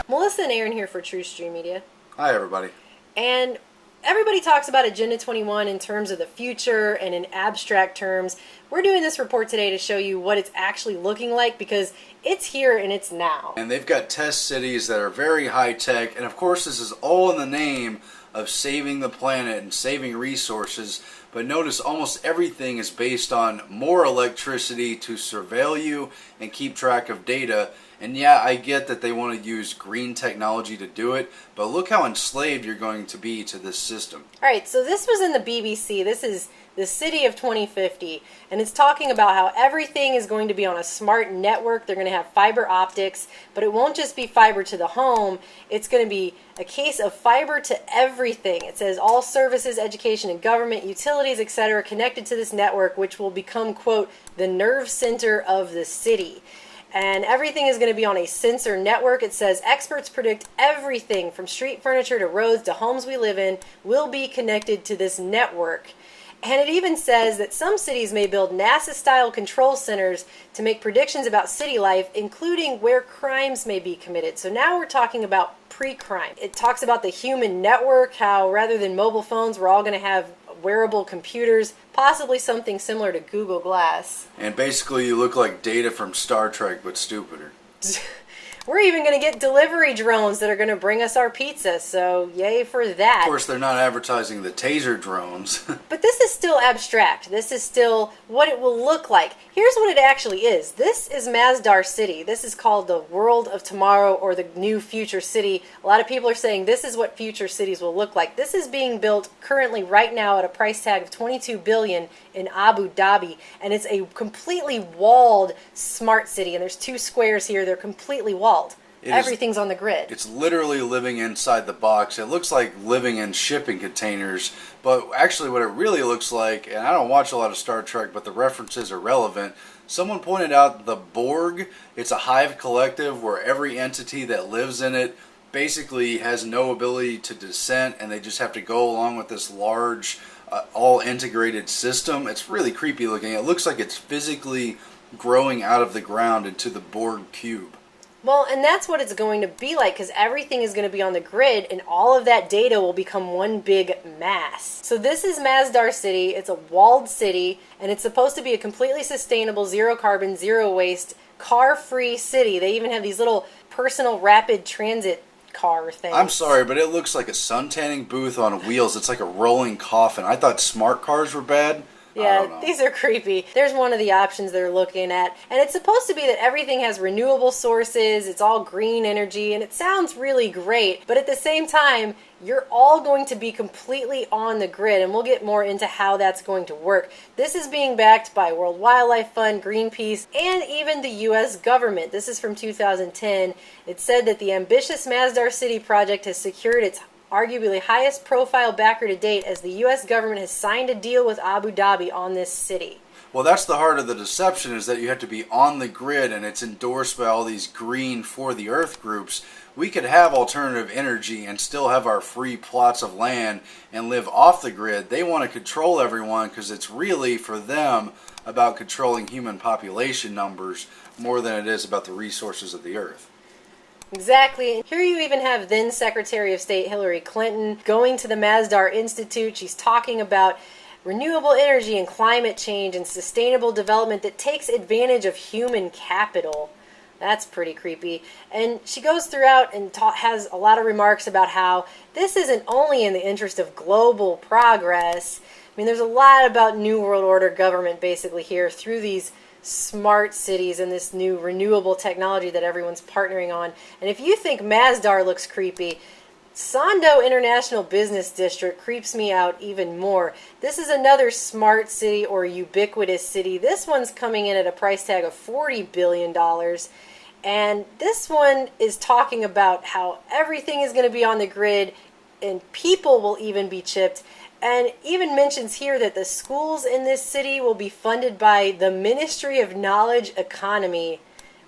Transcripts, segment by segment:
Melissa and Aaron here for TruthStreamMedia. Hi, everybody. And everybody talks about Agenda 21 in terms of the future and in abstract terms. We're doing this report today to show you what it's actually looking like because it's here and it's now. And they've got test cities that are very high-tech, and of course this is all in the name of saving the planet and saving resources. But notice almost everything is based on more electricity to surveil you and keep track of data. And yeah, I get that they want to use green technology to do it, but look how enslaved you're going to be to this system. Alright, so this was in the BBC. This is the City of 2050, and it's talking about how everything is going to be on a smart network. They're going to have fiber optics, but it won't just be fiber to the home. It's going to be a case of fiber to everything. It says all services, education, and government, utilities, etc. connected to this network, which will become, quote, the nerve center of the city. And everything is going to be on a sensor network. It says experts predict everything from street furniture to roads to homes we live in will be connected to this network. And it even says that some cities may build NASA-style control centers to make predictions about city life, including where crimes may be committed. So now we're talking about pre-crime. It talks about the human network, how rather than mobile phones, we're all going to have wearable computers, possibly something similar to Google Glass. And basically you look like Data from Star Trek, but stupider. We're even going to get delivery drones that are going to bring us our pizza, so yay for that. Of course, they're not advertising the taser drones. But this is still abstract. This is still what it will look like. Here's what it actually is. This is Masdar City. This is called the World of Tomorrow or the New Future City. A lot of people are saying this is what future cities will look like. This is being built currently right now at a price tag of $22 billion in Abu Dhabi, and it's a completely walled smart city, and there's two squares here. They're completely walled. Everything's on the grid. It's literally living inside the box. It looks like living in shipping containers, but actually what it really looks like, and I don't watch a lot of Star Trek, but the references are relevant. Someone pointed out the Borg. It's a hive collective where every entity that lives in it basically has no ability to dissent, and they just have to go along with this large, all-integrated system. It's really creepy looking. It looks like it's physically growing out of the ground into the Borg cube. Well, and that's what it's going to be like, because everything is going to be on the grid, and all of that data will become one big mass. So this is Masdar City. It's a walled city, and it's supposed to be a completely sustainable, zero carbon, zero waste, car-free city. They even have these little personal rapid transit car things. I'm sorry, but it looks like a suntanning booth on wheels. It's like a rolling coffin. I thought smart cars were bad. Yeah, these are creepy. There's one of the options they're looking at. And it's supposed to be that everything has renewable sources, it's all green energy, and it sounds really great. But at the same time, you're all going to be completely on the grid, and we'll get more into how that's going to work. This is being backed by World Wildlife Fund, Greenpeace, and even the U.S. government. This is from 2010. It said that the ambitious Masdar City project has secured its arguably highest profile backer to date, as the U.S. government has signed a deal with Abu Dhabi on this city. Well, that's the heart of the deception, is that you have to be on the grid, and it's endorsed by all these green for the earth groups. We could have alternative energy and still have our free plots of land and live off the grid. They want to control everyone because it's really, for them, about controlling human population numbers more than it is about the resources of the earth. Exactly. Here you even have then Secretary of State Hillary Clinton going to the Masdar Institute. She's talking about renewable energy and climate change and sustainable development that takes advantage of human capital. That's pretty creepy. And she goes throughout and has a lot of remarks about how this isn't only in the interest of global progress. I mean, there's a lot about New World Order government basically here through these smart cities and this new renewable technology that everyone's partnering on. And if you think Masdar looks creepy, Sando International Business District creeps me out even more. This is another smart city or ubiquitous city. This one's coming in at a price tag of $40 billion. And this one is talking about how everything is going to be on the grid and people will even be chipped. And even mentions here that the schools in this city will be funded by the Ministry of Knowledge Economy,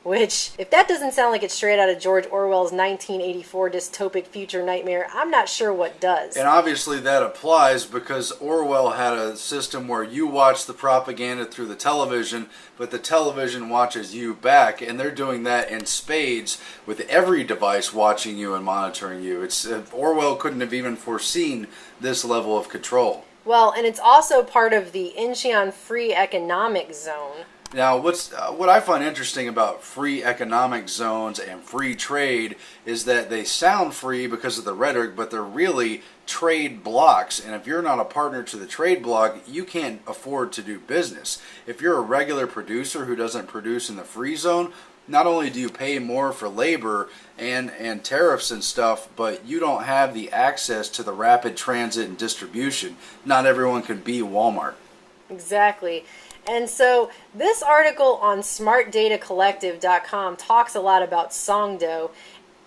which, if that doesn't sound like it's straight out of George Orwell's 1984 dystopic future nightmare, I'm not sure what does. And obviously that applies because Orwell had a system where you watch the propaganda through the television, but the television watches you back, and they're doing that in spades with every device watching you and monitoring you. Orwell couldn't have even foreseen this level of control. Well, and it's also part of the Incheon Free Economic Zone. Now, what I find interesting about free economic zones and free trade is that they sound free because of the rhetoric, but they're really trade blocks. And if you're not a partner to the trade block, you can't afford to do business. If you're a regular producer who doesn't produce in the free zone, not only do you pay more for labor and tariffs and stuff, but you don't have the access to the rapid transit and distribution. Not everyone can be Walmart. Exactly. And so this article on smartdatacollective.com talks a lot about Songdo,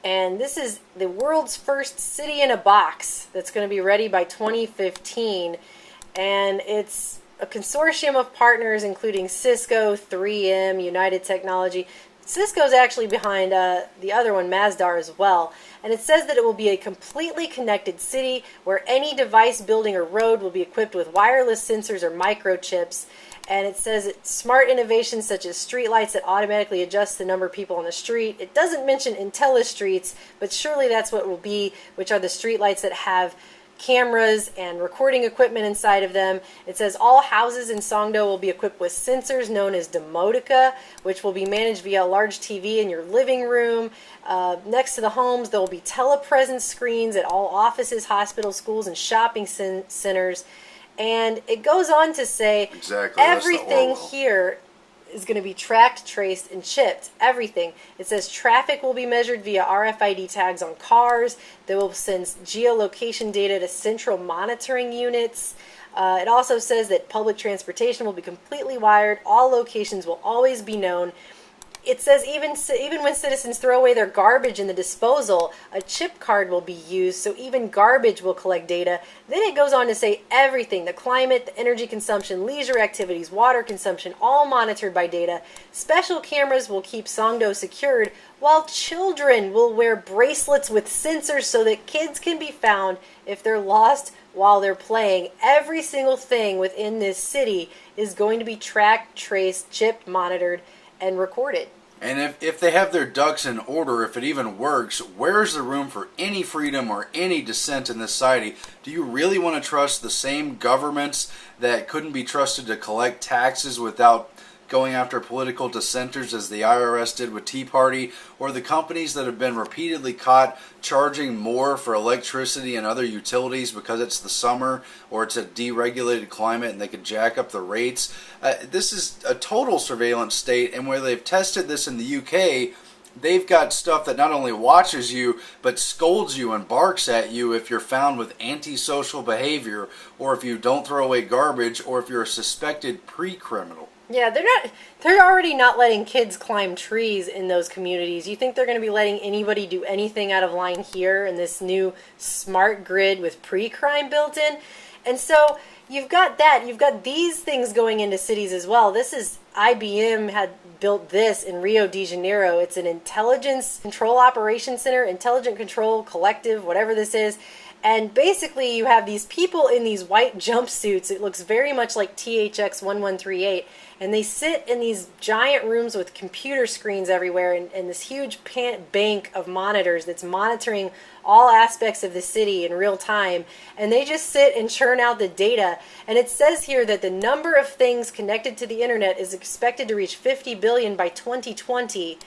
and this is the world's first city in a box that's going to be ready by 2015, and it's a consortium of partners including Cisco, 3M, United Technology. Cisco's actually behind the other one, Masdar, as well. And it says that it will be a completely connected city where any device, building, or road will be equipped with wireless sensors or microchips. And it says that smart innovations such as streetlights that automatically adjust the number of people on the street. It doesn't mention IntelliStreets, but surely that's what it will be, which are the streetlights that have cameras and recording equipment inside of them. It says all houses in Songdo will be equipped with sensors known as domotica, which will be managed via a large TV in your living room. Next to the homes, there will be telepresence screens at all offices, hospitals, schools, and shopping centers. And it goes on to say everything here is going to be tracked, traced, and chipped. Everything. It says traffic will be measured via RFID tags on cars. They will send geolocation data to central monitoring units. It also says that public transportation will be completely wired. All locations will always be known. It says even when citizens throw away their garbage in the disposal, a chip card will be used, so even garbage will collect data. Then it goes on to say everything, the climate, the energy consumption, leisure activities, water consumption, all monitored by data. Special cameras will keep Songdo secured, while children will wear bracelets with sensors so that kids can be found if they're lost while they're playing. Every single thing within this city is going to be tracked, traced, chipped, monitored, and recorded. And if they have their ducks in order, if it even works, where's the room for any freedom or any dissent in this society? Do you really want to trust the same governments that couldn't be trusted to collect taxes without going after political dissenters as the IRS did with Tea Party, or the companies that have been repeatedly caught charging more for electricity and other utilities because it's the summer or it's a deregulated climate and they could jack up the rates? This is a total surveillance state, and where they've tested this in the UK, they've got stuff that not only watches you, but scolds you and barks at you if you're found with antisocial behavior, or if you don't throw away garbage, or if you're a suspected pre-criminal. Yeah, they're already not letting kids climb trees in those communities. You think they're going to be letting anybody do anything out of line here in this new smart grid with pre-crime built in? And so you've got that. You've got these things going into cities as well. This is IBM had built this in Rio de Janeiro. It's an intelligence control operations center, intelligent control collective, whatever this is. And basically you have these people in these white jumpsuits. It looks very much like THX 1138. And they sit in these giant rooms with computer screens everywhere and this huge bank of monitors that's monitoring all aspects of the city in real time. And they just sit and churn out the data. And it says here that the number of things connected to the internet is expected to reach 50 billion by 2020.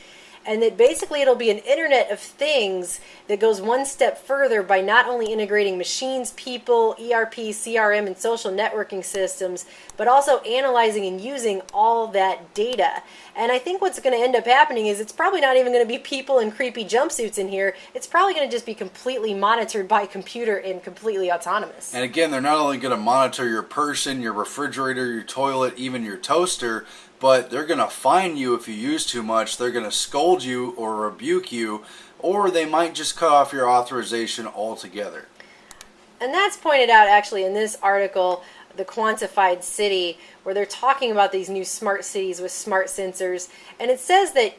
And that basically it'll be an internet of things that goes one step further by not only integrating machines, people, ERP, CRM, and social networking systems, but also analyzing and using all that data. And I think what's going to end up happening is it's probably not even going to be people in creepy jumpsuits in here. It's probably going to just be completely monitored by a computer and completely autonomous. And again, they're not only going to monitor your person, your refrigerator, your toilet, even your toaster, but they're going to fine you if you use too much. They're going to scold you or rebuke you, or they might just cut off your authorization altogether. And that's pointed out actually in this article. the quantified city, where they're talking about these new smart cities with smart sensors. And it says that,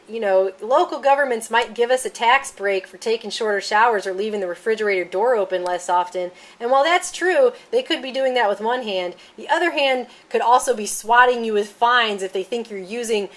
local governments might give us a tax break for taking shorter showers or leaving the refrigerator door open less often. And while that's true, they could be doing that with one hand. The other hand could also be swatting you with fines if they think you're using,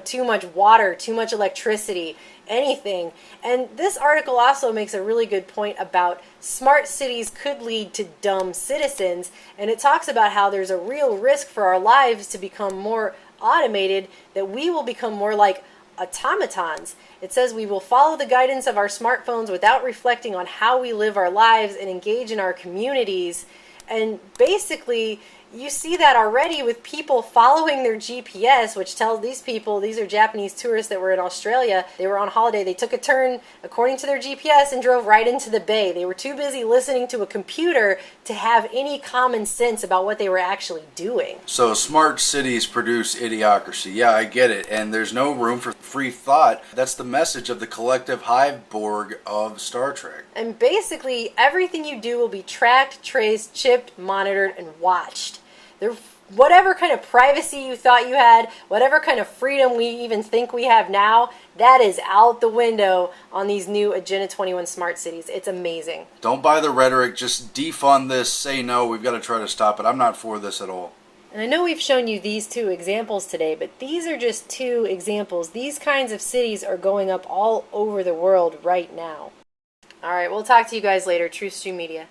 too much water, too much electricity, anything. And this article also makes a really good point about smart cities could lead to dumb citizens, and it talks about how there's a real risk for our lives to become more automated, that we will become more like automatons. It says we will follow the guidance of our smartphones without reflecting on how we live our lives and engage in our communities. And basically, you see that already with people following their GPS, which tells these people, these are Japanese tourists that were in Australia, they were on holiday, they took a turn according to their GPS and drove right into the bay. They were too busy listening to a computer to have any common sense about what they were actually doing. So smart cities produce idiocracy. Yeah, I get it. And there's no room for free thought. That's the message of the collective hive-borg of Star Trek. And basically, everything you do will be tracked, traced, chipped, monitored, and watched. Whatever kind of privacy you thought you had, whatever kind of freedom we even think we have now, that is out the window on these new Agenda 21 smart cities. It's amazing. Don't buy the rhetoric. Just defund this. Say no. We've got to try to stop it. I'm not for this at all. And I know we've shown you these two examples today, but these are just two examples. These kinds of cities are going up all over the world right now. All right, we'll talk to you guys later. TruthStreamMedia.